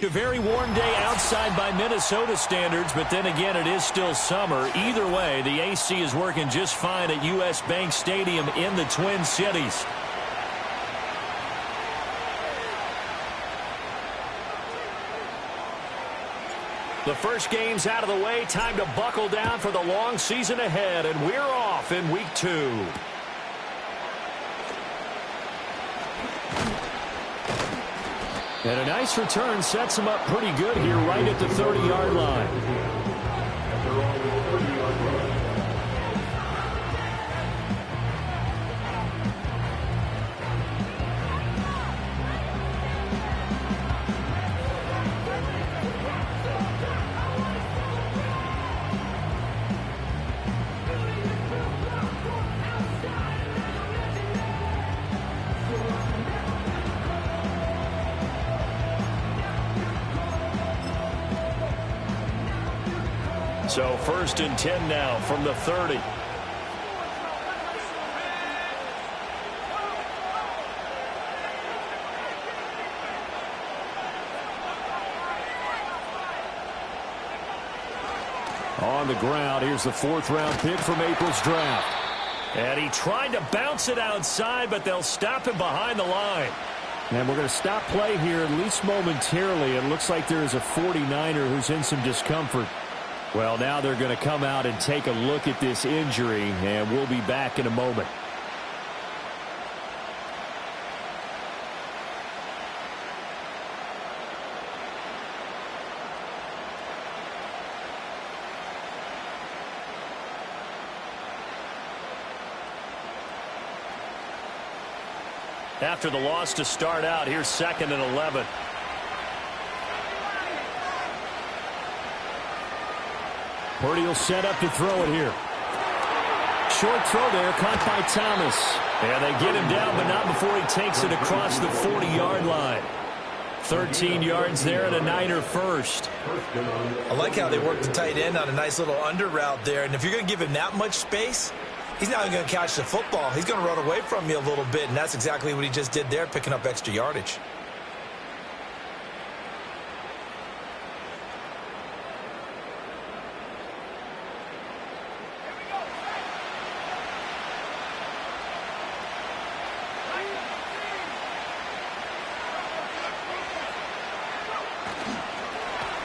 A very warm day outside by Minnesota standards, but then again, it is still summer. Either way, the AC is working just fine at U.S. Bank Stadium in the Twin Cities. The first game's out of the way. Time to buckle down for the long season ahead, and we're off in week 2. And a nice return sets him up pretty good here right at the 30-yard line. So 1st and 10 now from the 30. On the ground, here's the 4th-round pick from April's draft. And he tried to bounce it outside, but they'll stop him behind the line. And we're going to stop play here, at least momentarily. It looks like there is a 49er who's in some discomfort. Well, now they're going to come out and take a look at this injury, and we'll be back in a moment. After the loss to start out, here's 2nd and 11. Purdy will set up to throw it here. Short throw there, caught by Thomas. And they get him down, but not before he takes it across the 40-yard line. 13 yards there and a Niner first. I like how they work the tight end on a nice little under route there. And if you're going to give him that much space, he's not even going to catch the football. He's going to run away from you a little bit, and that's exactly what he just did there, picking up extra yardage.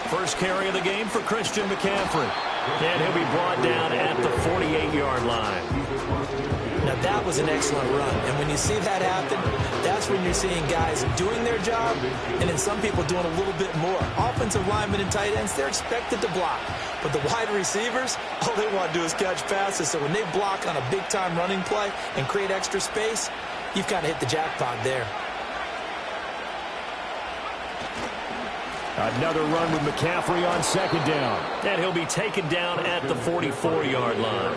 First carry of the game for Christian McCaffrey. And he'll be brought down at the 48-yard line. Now, that was an excellent run. And when you see that happen, that's when you're seeing guys doing their job and then some people doing a little bit more. Offensive linemen and tight ends, they're expected to block. But the wide receivers, all they want to do is catch passes. So when they block on a big-time running play and create extra space, you've kind of hit the jackpot there. Another run with McCaffrey on 2nd down. And he'll be taken down at the 44-yard line.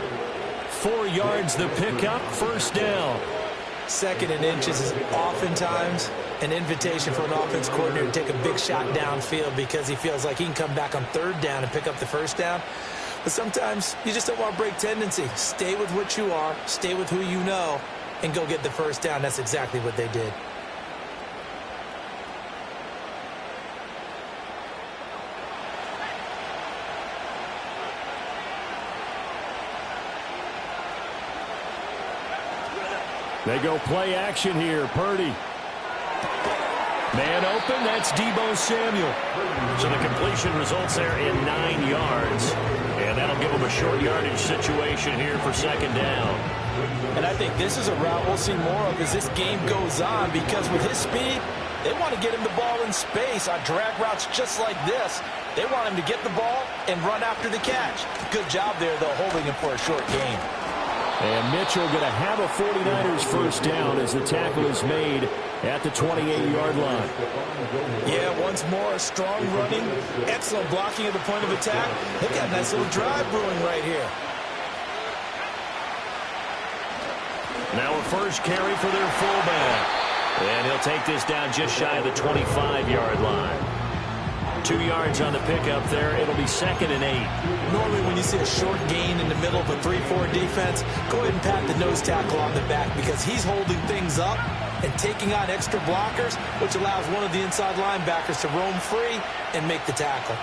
4 yards the pickup, 1st down. 2nd and inches is oftentimes an invitation for an offense coordinator to take a big shot downfield because he feels like he can come back on 3rd down and pick up the 1st down. But sometimes you just don't want to break tendency. Stay with what you are, stay with who you know, and go get the 1st down. That's exactly what they did. They go play action here. Purdy. Man open, that's Deebo Samuel. So the completion results there in 9 yards. And that'll give them a short yardage situation here for 2nd down. And I think this is a route we'll see more of as this game goes on because with his speed, they want to get him the ball in space on drag routes just like this. They want him to get the ball and run after the catch. Good job there, though, holding him for a short game. And Mitchell going to have a 49ers 1st down as the tackle is made at the 28-yard line. Yeah, once more, a strong running, excellent blocking at the point of attack. They've got a nice little drive brewing right here. Now a first carry for their fullback. And he'll take this down just shy of the 25-yard line. 2 yards on the pickup there. It'll be 2nd and 8. Normally when you see a short gain in the middle of a 3-4 defense, go ahead and pat the nose tackle on the back because he's holding things up and taking on extra blockers, which allows one of the inside linebackers to roam free and make the tackle.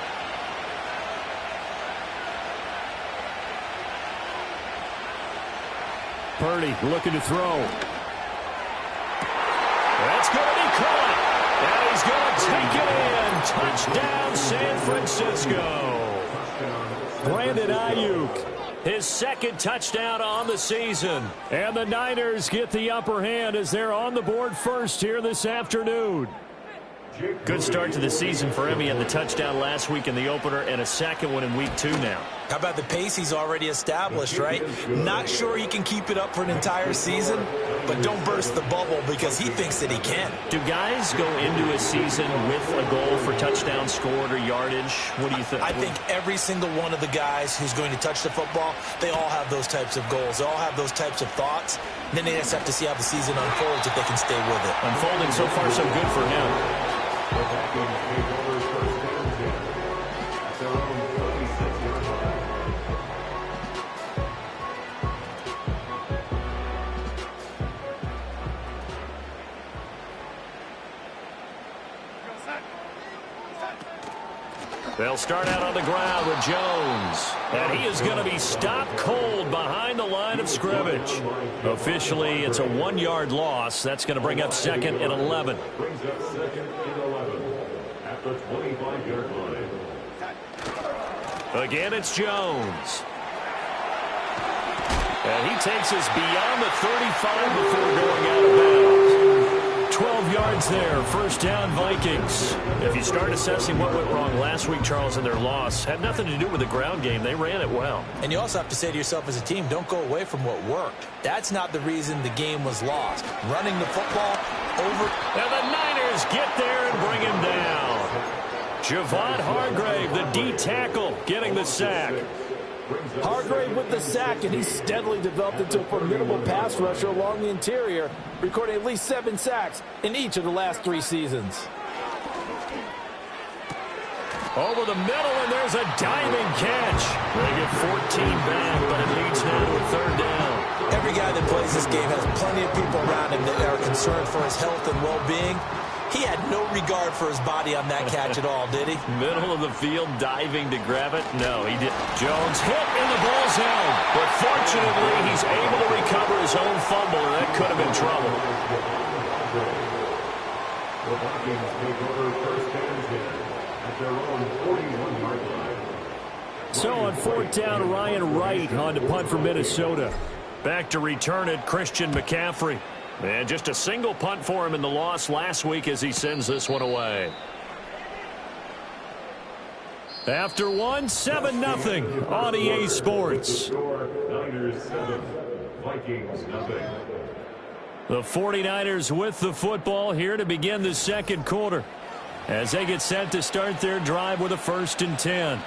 Purdy looking to throw. That's going to be caught. And he's going to take it in. Touchdown, San Francisco. Brandon Ayuk, his 2nd touchdown on the season. And the Niners get the upper hand as they're on the board first here this afternoon. Good start to the season for him. He had the touchdown last week in the opener and a 2nd one in week 2 now. How about the pace he's already established, right? Not sure he can keep it up for an entire season, but don't burst the bubble because he thinks that he can. Do guys go into a season with a goal for touchdown scored or yardage? What do you think? I think every single one of the guys who's going to touch the football, they all have those types of goals. They all have those types of thoughts. Then they just have to see how the season unfolds if they can stay with it. Unfolding so far so good for him. They'll start out on the ground with Jones. And he is going to be stopped cold behind the line of scrimmage. Officially, it's a 1-yard loss. That's going to bring up 2nd and 11. Brings up 2nd and 11 at the 25-yard line. Again, it's Jones. And he takes us beyond the 35 before going out of bounds. 12 yards there, 1st down Vikings. If you start assessing what went wrong last week, Charles, in their loss, had nothing to do with the ground game. They ran it well. And you also have to say to yourself as a team, don't go away from what worked. That's not the reason the game was lost. Running the football over. And the Niners get there and bring him down. Javon Hargrave, the D tackle, getting the sack. Hargrave with the sack, and he's steadily developed into a formidable pass rusher along the interior, recording at least 7 sacks in each of the last 3 seasons. Over the middle, and there's a diving catch. They get 14 back, but it leads now to a 3rd down. Every guy that plays this game has plenty of people around him that are concerned for his health and well-being. He had no regard for his body on that catch at all, did he? Middle of the field, diving to grab it. No, he didn't. Jones hit in the ball zone. But fortunately, he's able to recover his own fumble, and that could have been trouble. The Vikings take over 1st and 10 at their own 41-yard line. So on 4th down, Ryan Wright on to punt for Minnesota. Back to return it, Christian McCaffrey. And just a single punt for him in the loss last week as he sends this one away. After one, 7-0 on EA Sports. Niners 7, Vikings 0. The 49ers with the football here to begin the 2nd quarter as they get set to start their drive with a 1st and 10.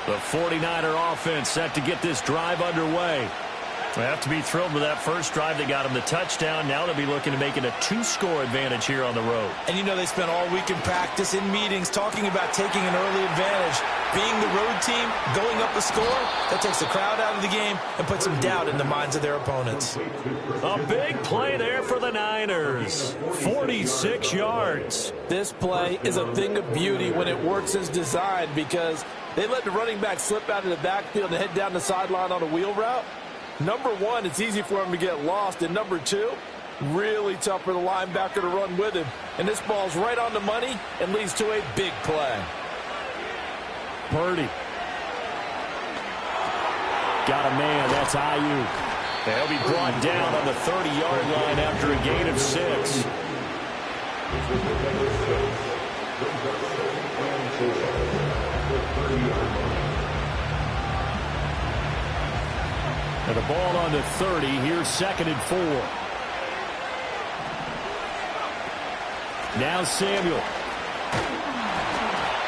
The 49er offense set to get this drive underway. They have to be thrilled with that first drive. They got him the touchdown. Now they'll be looking to make it a 2-score advantage here on the road. And you know they spent all week in practice, in meetings, talking about taking an early advantage. Being the road team, going up a score, that takes the crowd out of the game and puts some doubt in the minds of their opponents. A big play there for the Niners. 46 yards. This play is a thing of beauty when it works as designed because they let the running back slip out of the backfield and head down the sideline on a wheel route. Number one, it's easy for him to get lost. And number two, really tough for the linebacker to run with him. And this ball's right on the money and leads to a big play. Purdy. Got a man. That's Ayuk. They'll be brought down on the 30-yard line after a gain of 6. And the ball on the 30. Here's 2nd and 4. Now Samuel.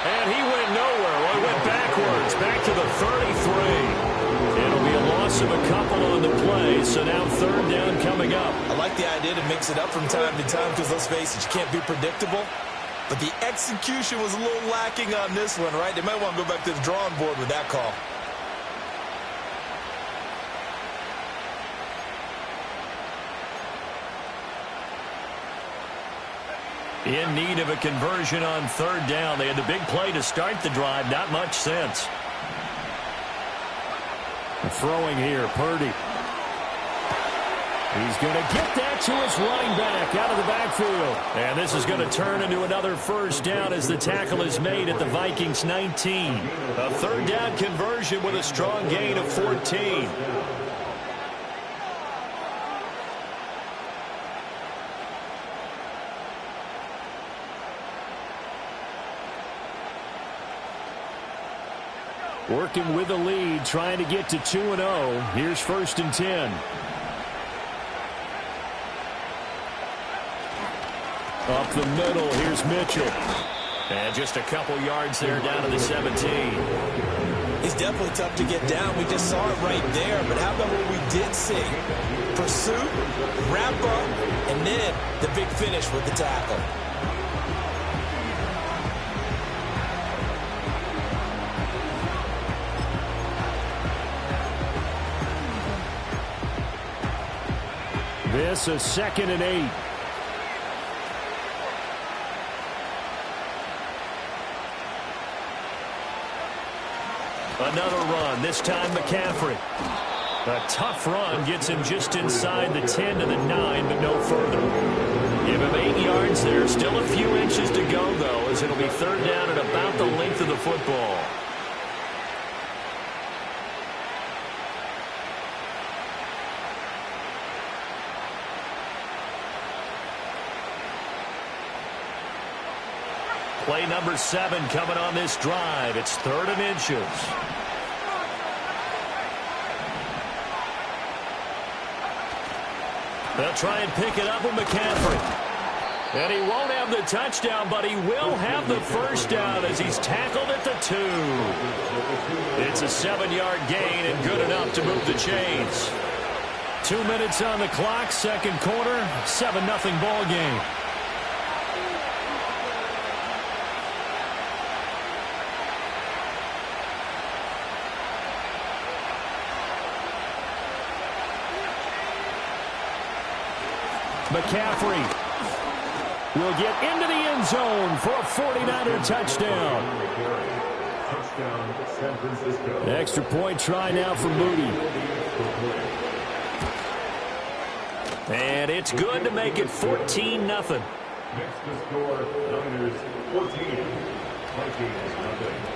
And he went nowhere. Well, he went back backwards, back to the 33. It'll be a loss of a couple on the play, so now third down coming up. I like the idea to mix it up from time to time because, let's face it, you can't be predictable. But the execution was a little lacking on this one, right? They might want to go back to the drawing board with that call. In need of a conversion on third down. They had the big play to start the drive. Not much sense. Throwing here, Purdy. He's going to get that to his running back out of the backfield. And this is going to turn into another first down as the tackle is made at the Vikings 19. A third down conversion with a strong gain of 14. Working with the lead, trying to get to 2-0. Here's 1st and 10. Up the middle, here's Mitchell. And just a couple yards there down to the 17. He's definitely tough to get down. We just saw it right there. But how about what we did see? Pursuit, wrap up, and then the big finish with the tackle. This is 2nd and 8. Another run, this time McCaffrey. A tough run gets him just inside the 10 to the 9, but no further. Give him 8 yards there. Still a few inches to go, though, as it'll be third down at about the length of the football. Play number 7 coming on this drive. It's 3rd and inches. They'll try and pick it up with McCaffrey. And he won't have the touchdown, but he will have the first down as he's tackled at the 2. It's a 7-yard gain and good enough to move the chains. 2 minutes on the clock, second quarter, 7-0 ball game. McCaffrey will get into the end zone for a 49er touchdown. Extra point try now for Moody. And it's good to make it 14-0. Next to score, Niners 14, Vikings 0.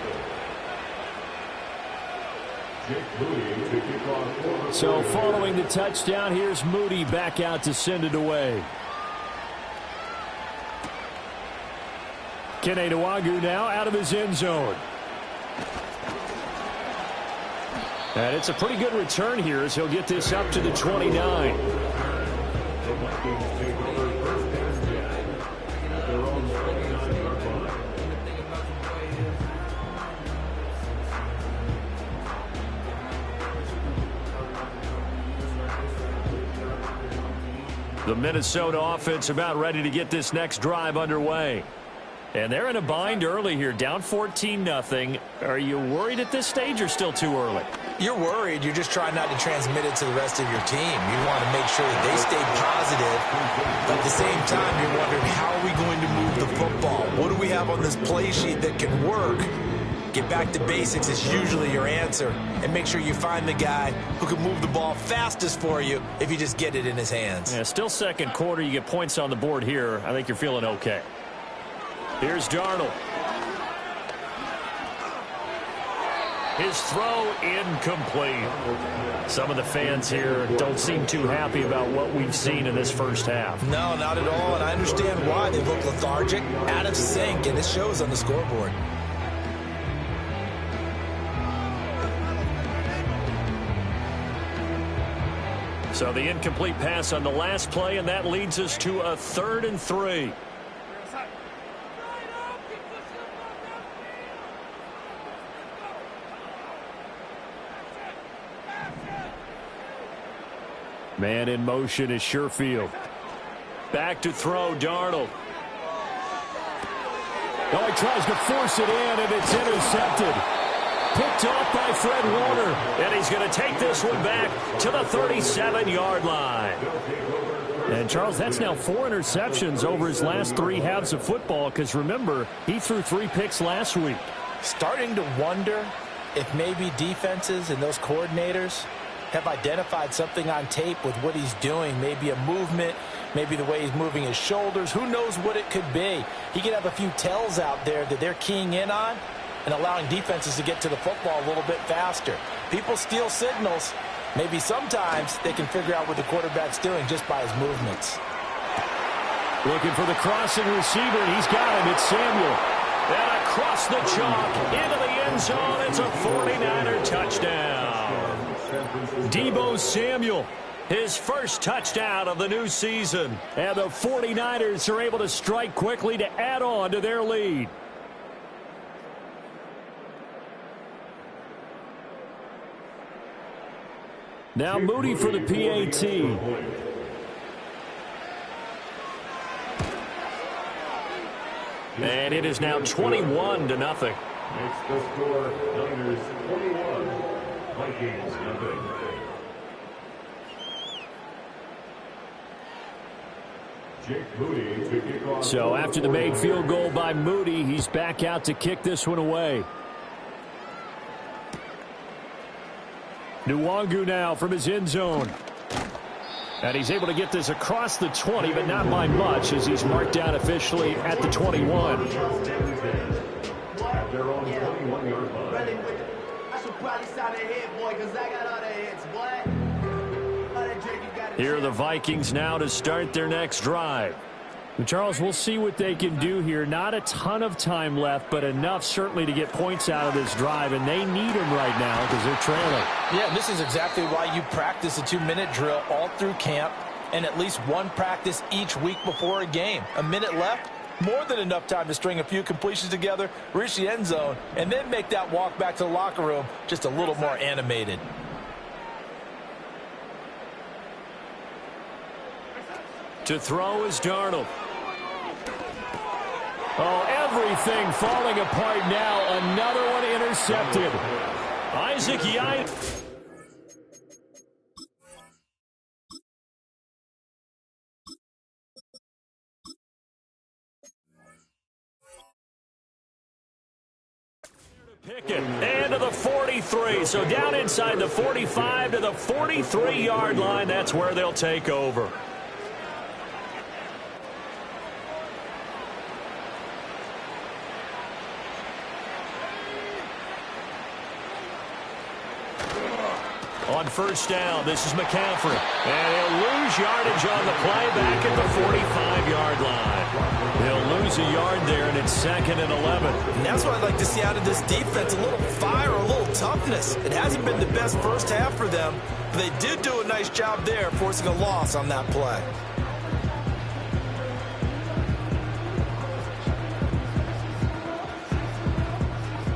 So following the touchdown, here's Moody back out to send it away. Kene Nwangwu now out of his end zone. And it's a pretty good return here as he'll get this up to the 29. The Minnesota offense about ready to get this next drive underway. And they're in a bind early here, down 14-0. Are you worried at this stage or still too early? You're worried. You're just trying not to transmit it to the rest of your team. You want to make sure that they stay positive. But at the same time, you're wondering, how are we going to move the football? What do we have on this play sheet that can work? Get back to basics is usually your answer. And make sure you find the guy who can move the ball fastest for you if you just get it in his hands. Yeah, still second quarter. You get points on the board here. I think you're feeling okay. Here's Darnold. His throw incomplete. Some of the fans here don't seem too happy about what we've seen in this first half. No, not at all, and I understand why. They look lethargic, out of sync, and it shows on the scoreboard. So the incomplete pass on the last play, and that leads us to a 3rd and 3. Man in motion is Sherfield. Back to throw, Darnold. Oh, he tries to force it in, and it's intercepted. Picked off by Fred Warner. And he's going to take this one back to the 37-yard line. And, Charles, that's now 4 interceptions over his last 3 halves of football, because, remember, he threw 3 picks last week. Starting to wonder if maybe defenses and those coordinators have identified something on tape with what he's doing. Maybe a movement, maybe the way he's moving his shoulders. Who knows what it could be? He could have a few tells out there that they're keying in on and allowing defenses to get to the football a little bit faster. People steal signals. Maybe sometimes they can figure out what the quarterback's doing just by his movements. Looking for the crossing receiver, and he's got him. It's Samuel. And across the chalk, into the end zone. It's a 49er touchdown. Deebo Samuel, his first touchdown of the new season. And the 49ers are able to strike quickly to add on to their lead. Now Moody for the PAT. And it is now 21-0. Makes the score Niners 21, Vikings nothing. Jake Moody to kick off. So after the made field goal by Moody, he's back out to kick this one away. Nwangu now from his end zone. And he's able to get this across the 20, but not by much, as he's marked down officially at the 21. At their own 21-yard line. I should probably sign a hit, boy, because I got all the hits, boy. Here are the Vikings now to start their next drive. Charles, we'll see what they can do here. Not a ton of time left, but enough certainly to get points out of this drive, and they need them right now because they're trailing. Yeah, this is exactly why you practice a 2-minute drill all through camp and at least one practice each week before a game. A minute left, more than enough time to string a few completions together, reach the end zone, and then make that walk back to the locker room just a little more animated. To throw is Darnold. Oh, everything falling apart now. Another one intercepted. Isaac Yiannis. Pickett, and to the 43. So down inside the 45 to the 43-yard line. That's where they'll take over. On first down, this is McCaffrey. And he'll lose yardage on the play back at the 45-yard line. He'll lose a yard there, and it's 2nd and 11. And that's what I'd like to see out of this defense, a little fire, a little toughness. It hasn't been the best first half for them, but they did do a nice job there, forcing a loss on that play.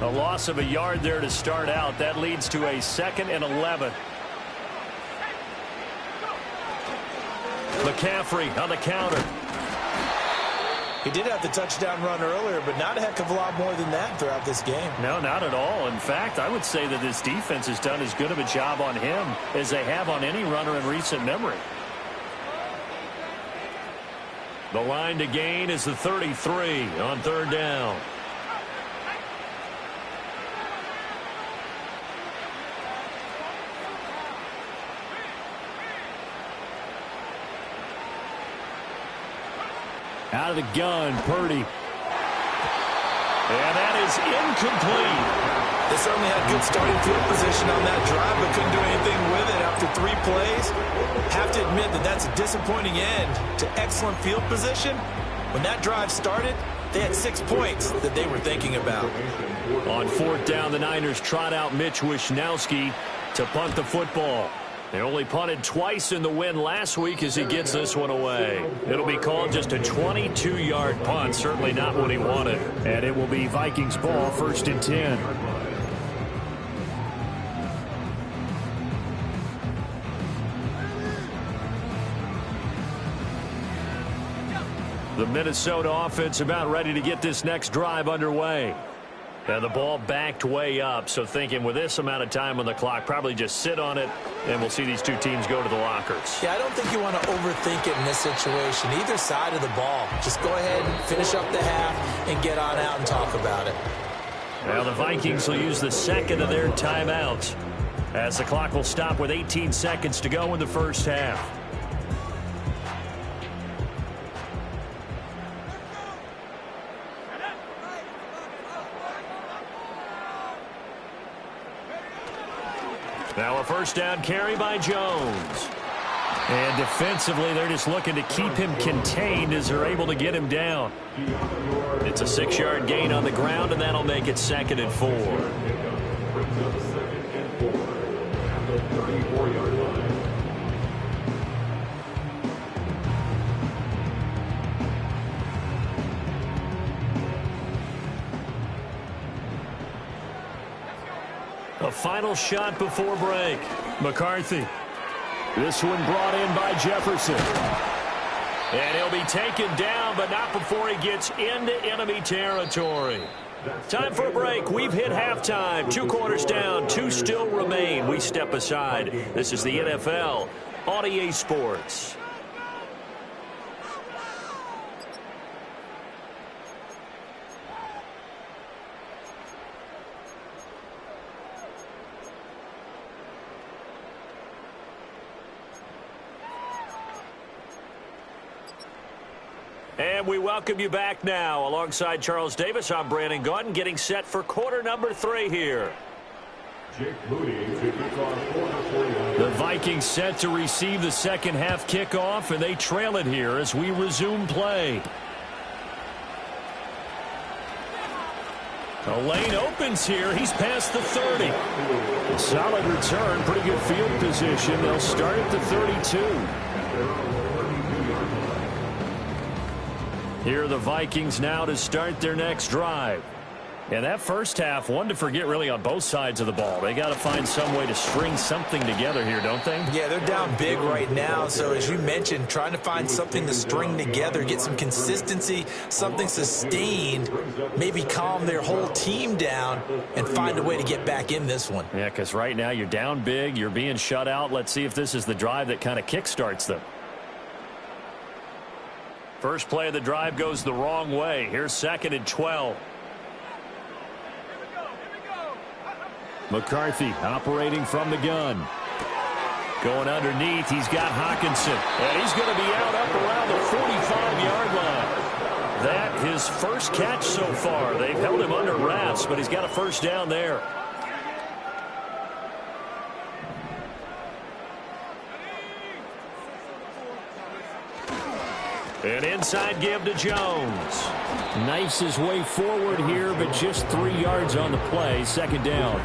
A loss of a yard there to start out. That leads to a 2nd and 11. McCaffrey on the counter. He did have the touchdown run earlier, but not a heck of a lot more than that throughout this game. No, not at all. In fact, I would say that this defense has done as good of a job on him as they have on any runner in recent memory. The line to gain is the 33 on 3rd down. Out of the gun, Purdy. And that is incomplete. They certainly had good starting field position on that drive, but couldn't do anything with it after 3 plays. Have to admit that that's a disappointing end to excellent field position. When that drive started, they had 6 points that they were thinking about. On 4th down, the Niners trot out Mitch Wishnowski to punt the football. They only punted twice in the win last week as he gets this one away. It'll be called just a 22-yard punt, certainly not what he wanted. And it will be Vikings ball, 1st and 10. The Minnesota offense about ready to get this next drive underway. And the ball backed way up, so thinking with this amount of time on the clock, probably just sit on it, and we'll see these two teams go to the lockers. Yeah, I don't think you want to overthink it in this situation. Either side of the ball. Just go ahead and finish up the half and get on out and talk about it. Now the Vikings will use the second of their timeouts as the clock will stop with 18 seconds to go in the first half. Now a first down carry by Jones. And defensively, they're just looking to keep him contained as they're able to get him down. It's a 6-yard gain on the ground, and that'll make it 2nd and 4. A final shot before break. McCarthy. This one brought in by Jefferson. And he'll be taken down, but not before he gets into enemy territory. Time for a break. We've hit halftime. 2 quarters down. 2 still remain. We step aside. This is the NFL on EA Sports. And we welcome you back now. Alongside Charles Davis, I'm Brandon Gaudin, getting set for quarter number 3 here. The Vikings set to receive the second half kickoff, and they trail it here as we resume play. A lane opens here. He's past the 30. A solid return, pretty good field position. They'll start at the 32. Here are the Vikings now to start their next drive. And that first half, one to forget really on both sides of the ball. They got to find some way to string something together here, don't they? Yeah, they're down big right now. So as you mentioned, trying to find something to string together, get some consistency, something sustained, maybe calm their whole team down and find a way to get back in this one. Yeah, because right now you're down big, you're being shut out. Let's see if this is the drive that kind of kickstarts them. First play of the drive goes the wrong way. Here's 2nd and 12. McCarthy operating from the gun. Going underneath, he's got Hockenson. And he's going to be out up around the 45-yard line. That his first catch so far. They've held him under wraps, but he's got a first down there. An inside give to Jones. Knifes his way forward here, but just 3 yards on the play. 2nd down.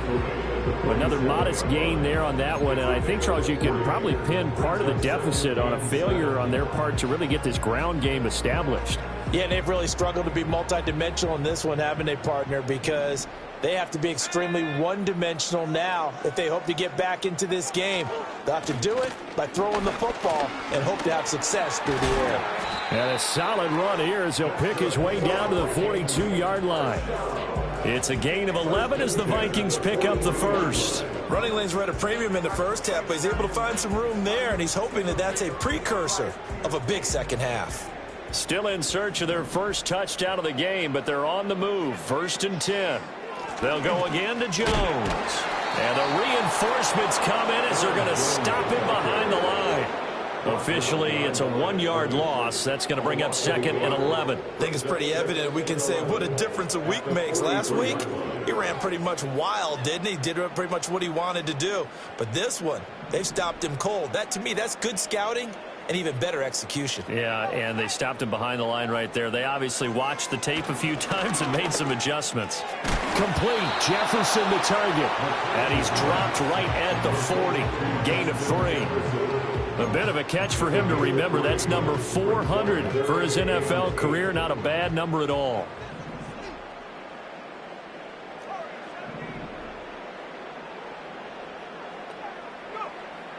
Another modest gain there on that one, and I think, Charles, you can probably pin part of the deficit on a failure on their part to really get this ground game established. Yeah, and they've really struggled to be multidimensional in this one, haven't they, partner? Because they have to be extremely one-dimensional now if they hope to get back into this game. They'll have to do it by throwing the football and hope to have success through the air. And a solid run here as he'll pick his way down to the 42-yard line. It's a gain of 11 as the Vikings pick up the first. Running lanes were at a premium in the first half, but he's able to find some room there, and he's hoping that that's a precursor of a big second half. Still in search of their first touchdown of the game, but they're on the move. 1st and 10. They'll go again to Jones. And the reinforcements come in as they're going to stop him behind the line. Officially, it's a 1-yard loss. That's going to bring up 2nd and 11. I think it's pretty evident. We can say what a difference a week makes. Last week, he ran pretty much wild, didn't he? Did pretty much what he wanted to do. But this one, they've stopped him cold. That, to me, that's good scouting and even better execution. Yeah, and they stopped him behind the line right there. They obviously watched the tape a few times and made some adjustments. Complete. Jefferson the target. And he's dropped right at the 40. Gain of 3. A bit of a catch for him to remember. That's number 400 for his NFL career. Not a bad number at all.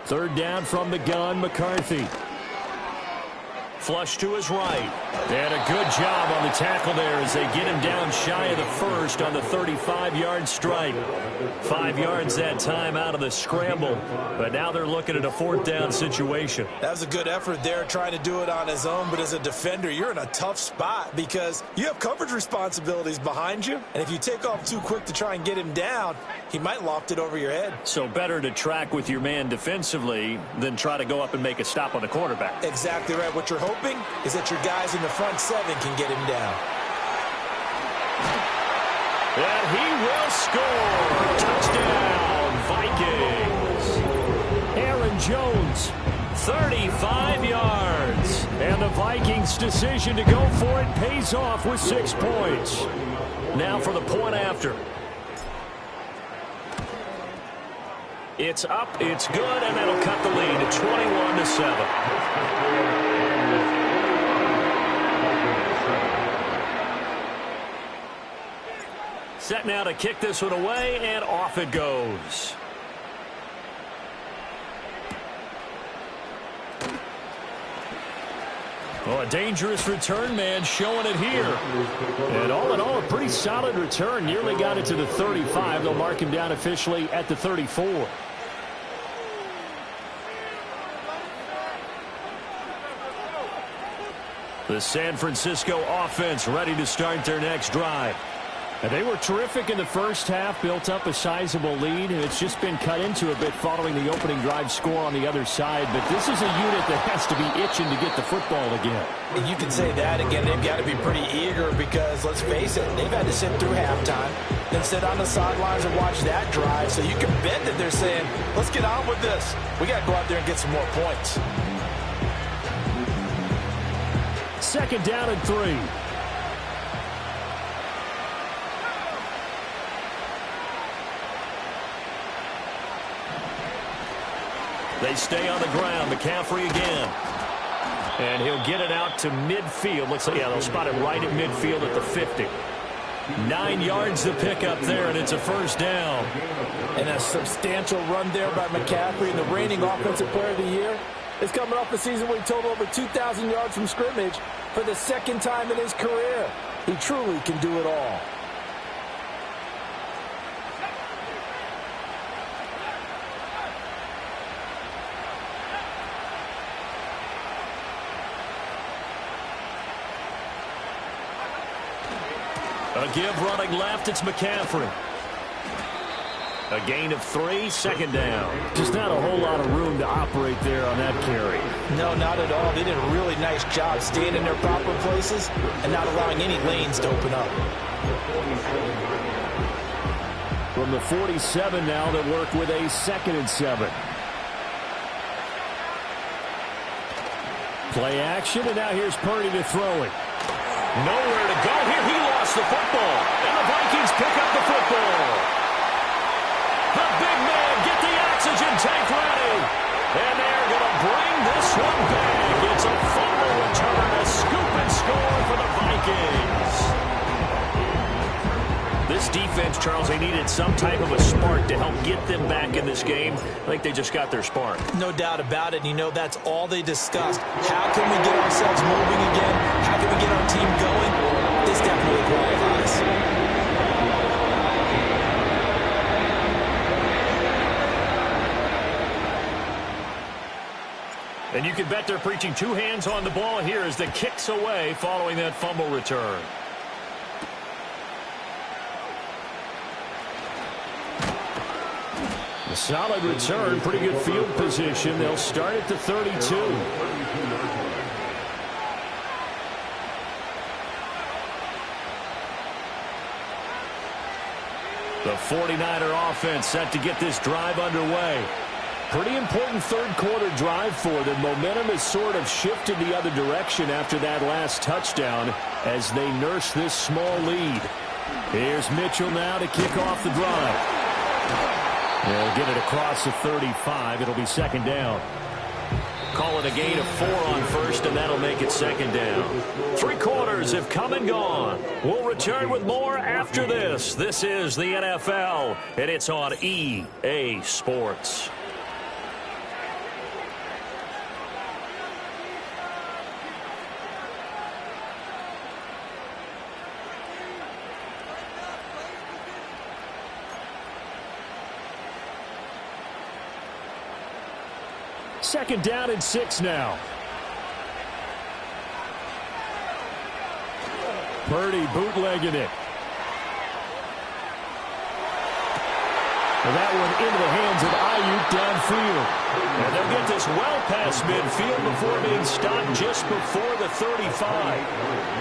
Third down from the gun, McCarthy. Flush to his right. And a good job on the tackle there as they get him down shy of the first on the 35-yard strike. 5 yards that time out of the scramble. But now they're looking at a 4th down situation. That was a good effort there trying to do it on his own. But as a defender, you're in a tough spot because you have coverage responsibilities behind you. And if you take off too quick to try and get him down, he might loft it over your head. So better to track with your man defensively than try to go up and make a stop on the quarterback. Exactly right. What you're hoping is that your guys in the front 7 can get him down. And he will score. Touchdown, Vikings. Aaron Jones, 35 yards. And the Vikings' decision to go for it pays off with 6 points. Now for the point after. It's up, it's good, and that'll cut the lead to 21-7. Set now to kick this one away, and off it goes. Oh, a dangerous return man showing it here. And all in all, a pretty solid return. Nearly got it to the 35. They'll mark him down officially at the 34. The San Francisco offense ready to start their next drive. And they were terrific in the first half, built up a sizable lead, and it's just been cut into a bit following the opening drive score on the other side. But this is a unit that has to be itching to get the football again. And you can say that again. They've got to be pretty eager because, let's face it, they've had to sit through halftime, then sit on the sidelines and watch that drive. So you can bet that they're saying, let's get on with this. We got to go out there and get some more points. 2nd down and 3. They stay on the ground. McCaffrey again. And he'll get it out to midfield. Looks like, yeah, they'll spot him right at midfield at the 50. 9 yards to pick up there, and it's a 1st down. And a substantial run there by McCaffrey, the reigning offensive player of the year. Is coming off a season where he totaled over 2,000 yards from scrimmage for the 2nd time in his career. He truly can do it all. A give running left, it's McCaffrey. A gain of 3, 2nd down. Just not a whole lot of room to operate there on that carry. No, not at all. They did a really nice job staying in their proper places and not allowing any lanes to open up. From the 47 now, they work with a 2nd and 7. Play action, and now here's Purdy to throw it. Nowhere to go here. He lost the football, and the Vikings pick up the football. The big man, get the oxygen tank ready. And they're going to bring this one back. It's a fumble return, a scoop and score for the Vikings. This defense, Charles, they needed some type of a spark to help get them back in this game. I think they just got their spark. No doubt about it. You know, that's all they discussed. How can we get ourselves moving again? How can we get our team going? This definitely qualifies. And you can bet they're preaching 2 hands on the ball here as the kicks away following that fumble return. A solid return, pretty good field position. They'll start at the 32. The 49er offense set to get this drive underway. Pretty important 3rd quarter drive for them. Momentum has sort of shifted the other direction after that last touchdown as they nurse this small lead. Here's Mitchell now to kick off the drive. They'll get it across the 35. It'll be 2nd down. Call it a gain of 4 on 1st, and that'll make it 2nd down. 3 quarters have come and gone. We'll return with more after this. This is the NFL, and it's on EA Sports. 2nd down and 6 now. Purdy bootlegging it. And that one into the hands of Ayuk downfield. And they'll get this well past midfield before being stopped just before the 35.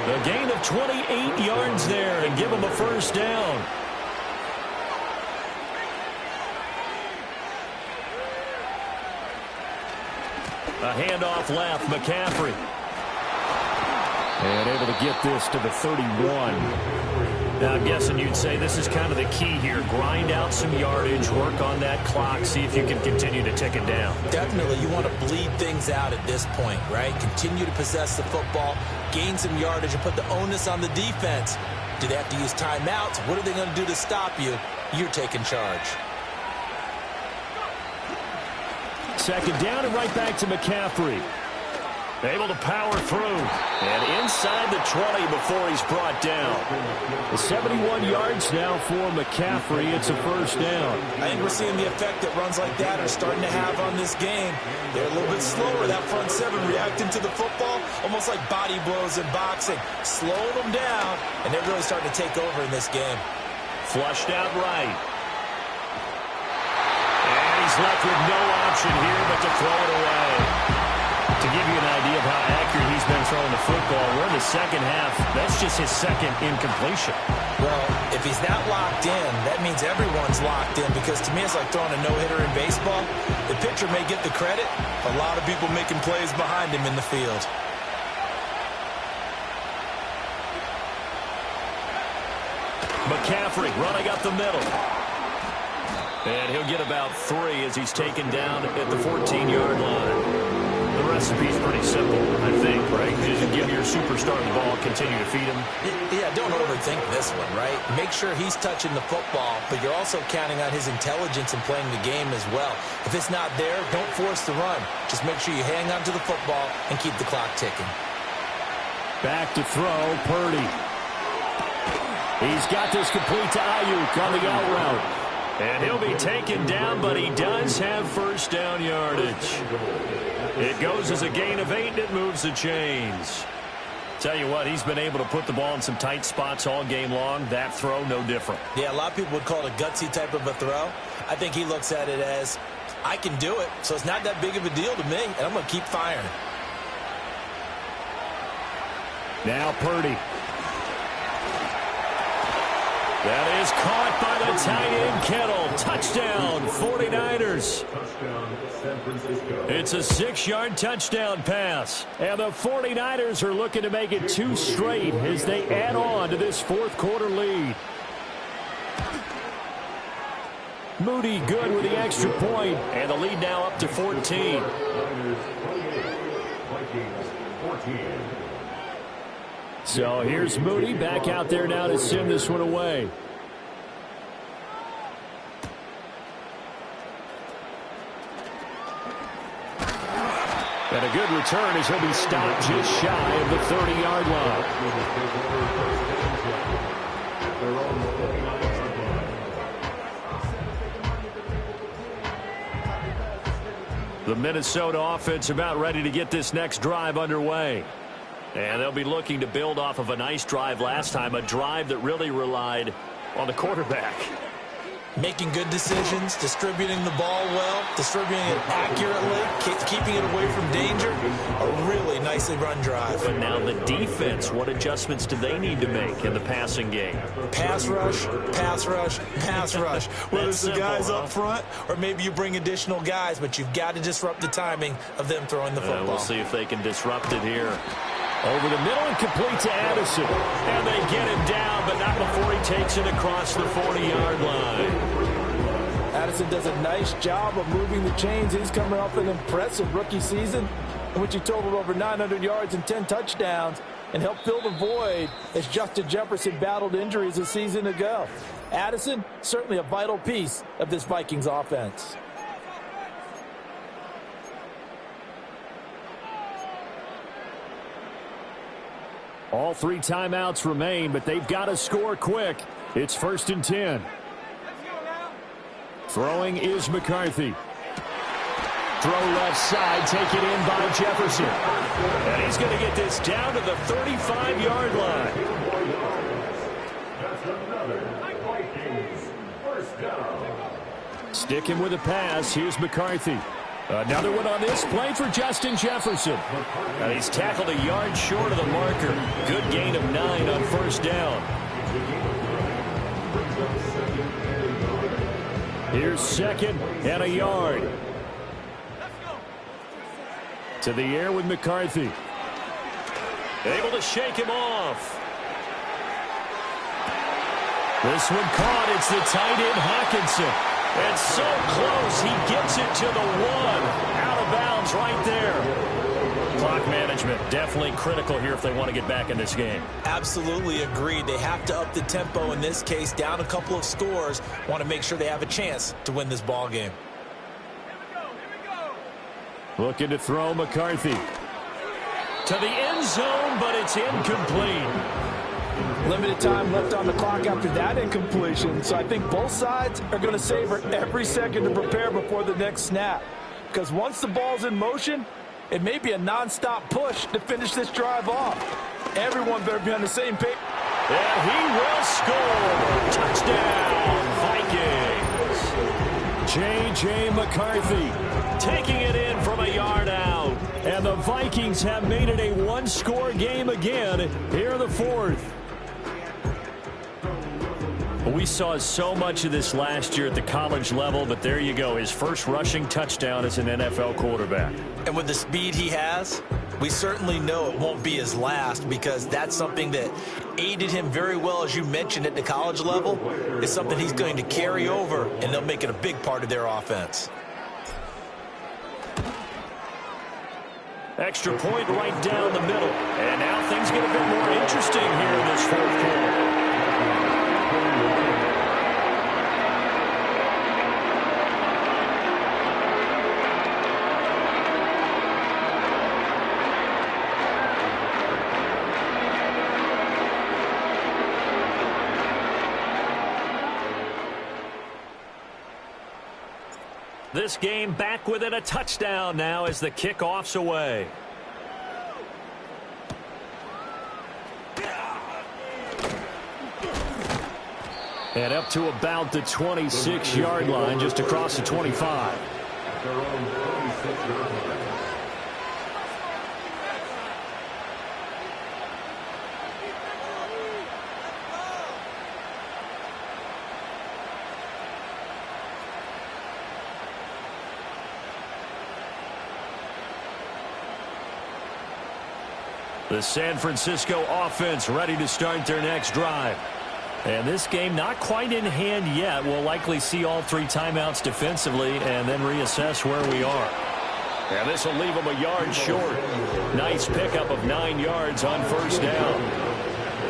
The gain of 28 yards there and give them a 1st down. A handoff left, McCaffrey. And able to get this to the 31. Now, I'm guessing you'd say this is kind of the key here. Grind out some yardage, work on that clock, see if you can continue to tick it down. Definitely, you want to bleed things out at this point, right? Continue to possess the football, gain some yardage, and put the onus on the defense. Do they have to use timeouts? What are they going to do to stop you? You're taking charge. 2nd down and right back to McCaffrey. Able to power through. And inside the 20 before he's brought down. 71 yards now for McCaffrey. It's a 1st down. I think we're seeing the effect that runs like that are starting to have on this game. They're a little bit slower, that front 7, reacting to the football, almost like body blows in boxing. Slow them down, and they're really starting to take over in this game. Flushed out right. And he's left with no option here but to throw it away. To give you an idea of how accurate he's been throwing the football, we're in the 2nd half. That's just his 2nd incompletion. Well, if he's not locked in, that means everyone's locked in, because to me it's like throwing a no-hitter in baseball. The pitcher may get the credit. A lot of people making plays behind him in the field. McCaffrey running up the middle. And he'll get about 3 as he's taken down at the 14-yard line. The recipe's pretty simple, I think, right? Just give your superstar the ball, continue to feed him. Yeah, don't overthink this one, right? Make sure he's touching the football, but you're also counting on his intelligence in playing the game as well. If it's not there, don't force the run. Just make sure you hang on to the football and keep the clock ticking. Back to throw, Purdy. He's got this complete to Ayuk on the out route. And he'll be taken down, but he does have 1st down yardage. It goes as a gain of 8, and it moves the chains. Tell you what, he's been able to put the ball in some tight spots all game long. That throw, no different. Yeah, a lot of people would call it a gutsy type of a throw. I think he looks at it as, I can do it, so it's not that big of a deal to me, and I'm going to keep firing. Now Purdy. That is caught by the tight end, Kittle. Touchdown, 49ers. Touchdown, San Francisco. It's a 6-yard touchdown pass. And the 49ers are looking to make it 2 straight as they add on to this 4th quarter lead. Moody good with the extra point, and the lead now up to 14. Niners 28, Vikings 14. So here's Moody back out there now to send this one away. And a good return as he'll be stopped just shy of the 30-yard line. The Minnesota offense about ready to get this next drive underway. And they'll be looking to build off of a nice drive last time, a drive that really relied on the quarterback. Making good decisions, distributing the ball well, distributing it accurately, keeping it away from danger. A really nicely run drive. But now the defense, what adjustments do they need to make in the passing game? Pass rush, pass rush, pass rush. Whether it's the guys up front or maybe you bring additional guys, but you've got to disrupt the timing of them throwing the football. We'll see if they can disrupt it here. Over the middle and complete to Addison. And they get him down, but not before he takes it across the 40-yard line. Addison does a nice job of moving the chains. He's coming off an impressive rookie season in which he totaled over 900 yards and 10 touchdowns and helped fill the void as Justin Jefferson battled injuries a season ago. Addison, certainly a vital piece of this Vikings offense. All 3 timeouts remain, but they've got to score quick. It's 1st and 10. Throwing is McCarthy. Throw left side, take it in by Jefferson. And he's going to get this down to the 35-yard line. That's another Vikings first down. Sticking with the pass, here's McCarthy. Another one on this play for Justin Jefferson. And he's tackled a yard short of the marker. Good gain of 9 on first down. Here's second and a yard. To the air with McCarthy. Able to shake him off. This one caught. It's the tight end, Hockenson. And so close, he gets it to the 1. Out of bounds right there. Clock management, definitely critical here if they want to get back in this game. Absolutely agreed. They have to up the tempo in this case, down a couple of scores. Want to make sure they have a chance to win this ball game. Looking to throw McCarthy. To the end zone, but it's incomplete. Limited time left on the clock after that incompletion, so I think both sides are going to savor every second to prepare before the next snap. Because once the ball's in motion, it may be a nonstop push to finish this drive off. Everyone better be on the same page. And he will score. Touchdown, Vikings. J.J. McCarthy taking it in from a yard out. And the Vikings have made it a one-score game again here in the fourth. We saw so much of this last year at the college level, but there you go. His first rushing touchdown as an NFL quarterback. And with the speed he has, we certainly know it won't be his last, because that's something that aided him very well, as you mentioned, at the college level. It's something he's going to carry over, and they'll make it a big part of their offense. Extra point right down the middle. And now things get a bit more interesting here in this fourth quarter. This game back within a touchdown now as the kickoff's away. And up to about the 26-yard line, just across the 25. Their own 26-yard line. The San Francisco offense ready to start their next drive. And this game not quite in hand yet. We'll likely see all 3 timeouts defensively and then reassess where we are. And this will leave them a yard short. Nice pickup of 9 yards on first down.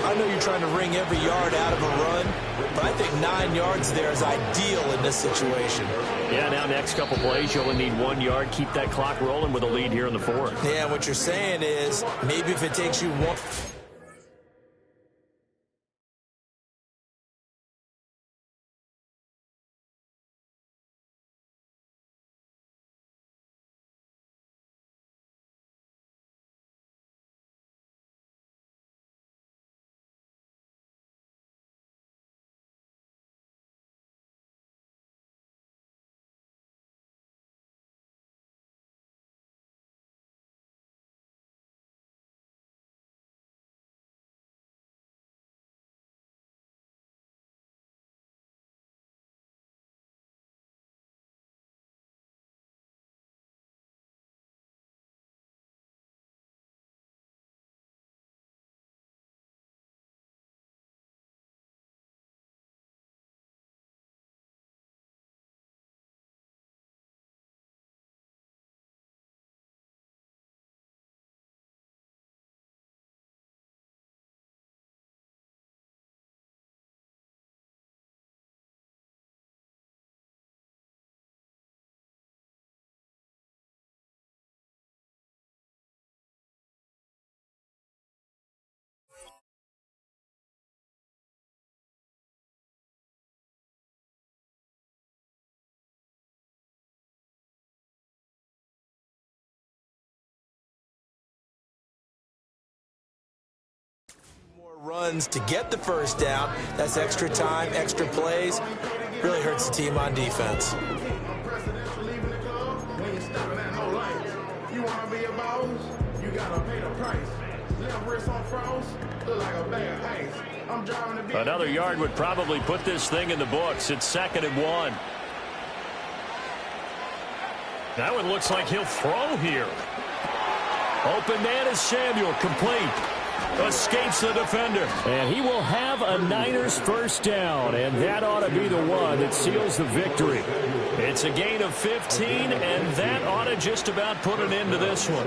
I know you're trying to wring every yard out of a run, but I think 9 yards there is ideal in this situation. Yeah, now next couple plays, you only need 1 yard. Keep that clock rolling with a lead here in the fourth. Yeah, what you're saying is maybe if it takes you one... Runs to get the first down. That's extra time, extra plays. Really hurts the team on defense. You want to be a boss? You got to pay the price. Left wrist on froze, look like a bag of ice. I'm driving the Another yard would probably put this thing in the books. It's 2nd and 1. That one looks like he'll throw here. Open man is Samuel, complete. Escapes the defender. And he will have a Niners first down, and that ought to be the one that seals the victory. It's a gain of 15, and that ought to just about put an end to this one.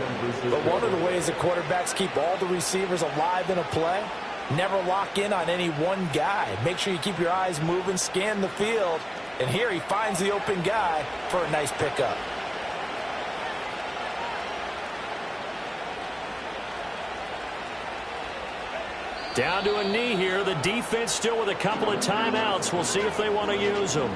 But one of the ways that quarterbacks keep all the receivers alive in a play, never lock in on any one guy. Make sure you keep your eyes moving, scan the field, and here he finds the open guy for a nice pickup. Down to a knee here. The defense still with a couple of timeouts. We'll see if they want to use them.